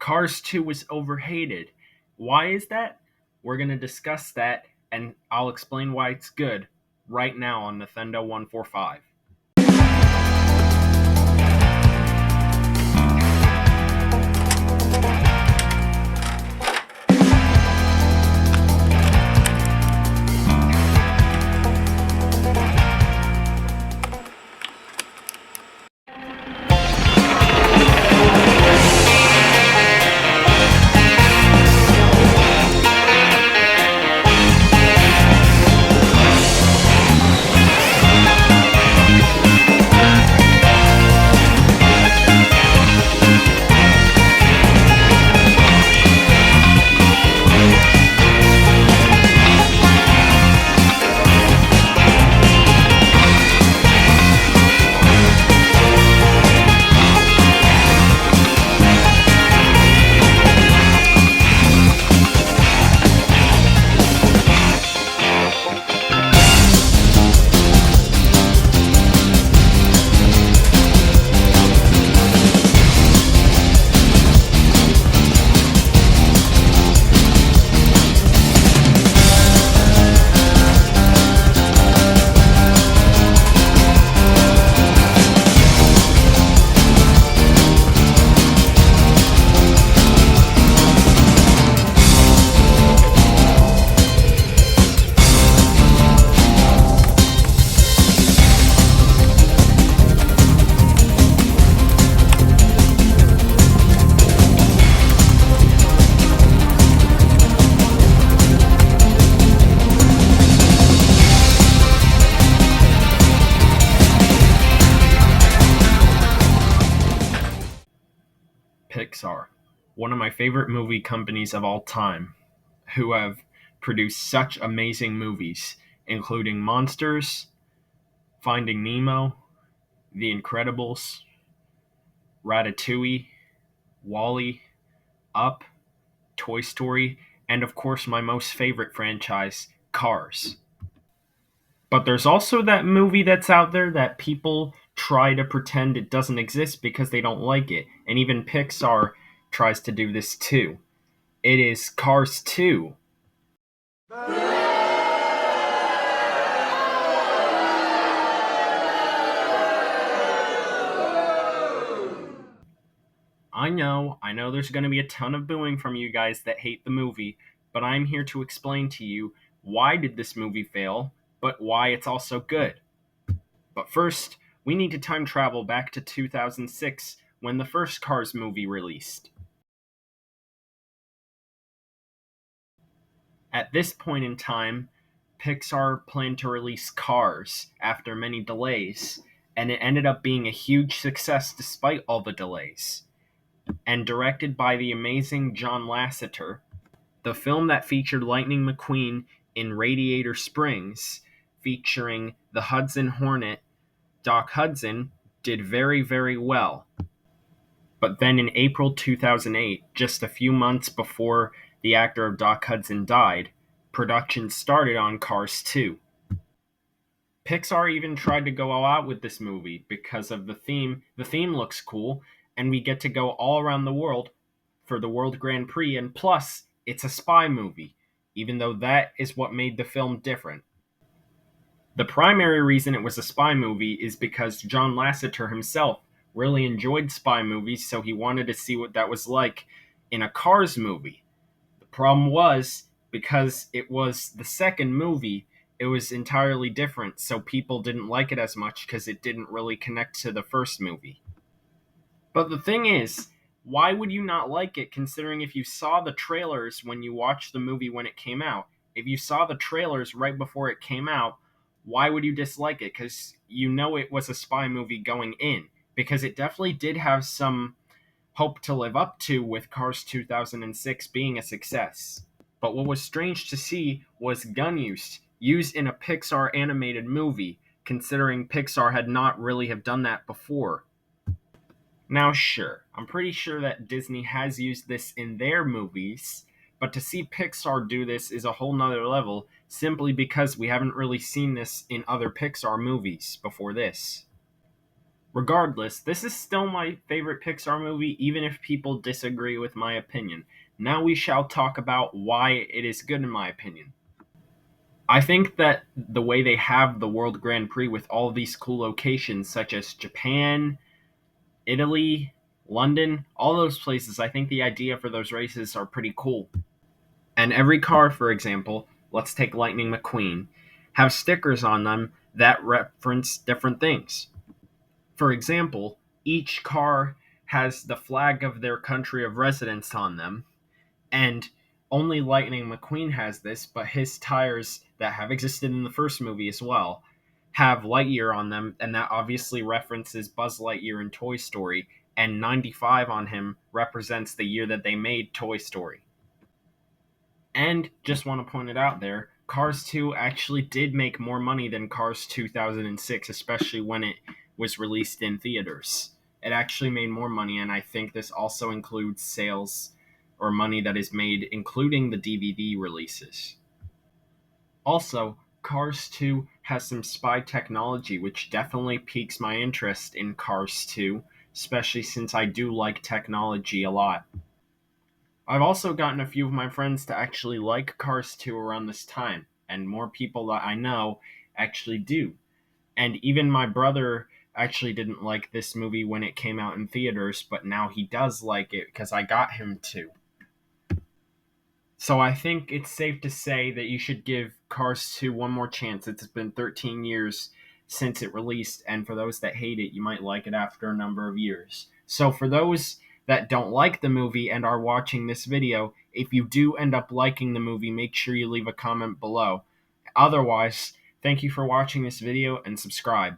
Cars 2 was overhated. Why is that? We're going to discuss that, and I'll explain why it's good right now on Nathendo 145. Pixar, one of my favorite movie companies of all time, who have produced such amazing movies, including Monsters, Finding Nemo, The Incredibles, Ratatouille, Wall-E, Up, Toy Story, and of course my most favorite franchise, Cars. But there's also that movie that's out there that people try to pretend it doesn't exist because they don't like it, and even Pixar tries to do this too. It is Cars 2. I know there's going to be a ton of booing from you guys that hate the movie, but I'm here to explain to you why did this movie fail, but why it's also good. But first, we need to time travel back to 2006 when the first Cars movie released. At this point in time, Pixar planned to release Cars after many delays, and it ended up being a huge success despite all the delays. And directed by the amazing John Lasseter, the film that featured Lightning McQueen in Radiator Springs, featuring the Hudson Hornet, Doc Hudson, did very, very well. But then in April 2008, just a few months before the actor of Doc Hudson died, production started on Cars 2. Pixar even tried to go all out with this movie because of the theme. The theme looks cool, and we get to go all around the world for the World Grand Prix, and plus, it's a spy movie, even though that is what made the film different. The primary reason it was a spy movie is because John Lasseter himself really enjoyed spy movies, so he wanted to see what that was like in a Cars movie. The problem was, because it was the second movie, it was entirely different, so people didn't like it as much because it didn't really connect to the first movie. But the thing is, why would you not like it considering if you saw the trailers when you watched the movie when it came out? If you saw the trailers right before it came out, why would you dislike it? Because you know it was a spy movie going in. Because it definitely did have some hope to live up to with Cars 2006 being a success. But what was strange to see was gun use, used in a Pixar animated movie, considering Pixar had not really have done that before. Now, sure, I'm pretty sure that Disney has used this in their movies, but to see Pixar do this is a whole nother level, simply because we haven't really seen this in other Pixar movies before this. Regardless, this is still my favorite Pixar movie, even if people disagree with my opinion. Now we shall talk about why it is good, in my opinion. I think that the way they have the World Grand Prix with all these cool locations, such as Japan, Italy, London, all those places, I think the idea for those races are pretty cool. And every car, for example, let's take Lightning McQueen, have stickers on them that reference different things. For example, each car has the flag of their country of residence on them, and only Lightning McQueen has this, but his tires that have existed in the first movie as well have Lightyear on them, and that obviously references Buzz Lightyear in Toy Story, and 95 on him represents the year that they made Toy Story. And just want to point it out there, Cars 2 actually did make more money than Cars 2006, especially when it was released in theaters. It actually made more money, and I think this also includes sales or money that is made, including the DVD releases. Also, Cars 2 has some spy technology, which definitely piques my interest in Cars 2, especially since I do like technology a lot. I've also gotten a few of my friends to actually like Cars 2 around this time, and more people that I know actually do. And even my brother actually didn't like this movie when it came out in theaters, but now he does like it because I got him to. So I think it's safe to say that you should give Cars 2 one more chance. It's been 13 years since it released, and for those that hate it, you might like it after a number of years. So for those that don't like the movie and are watching this video, if you do end up liking the movie, make sure you leave a comment below. Otherwise, thank you for watching this video and subscribe.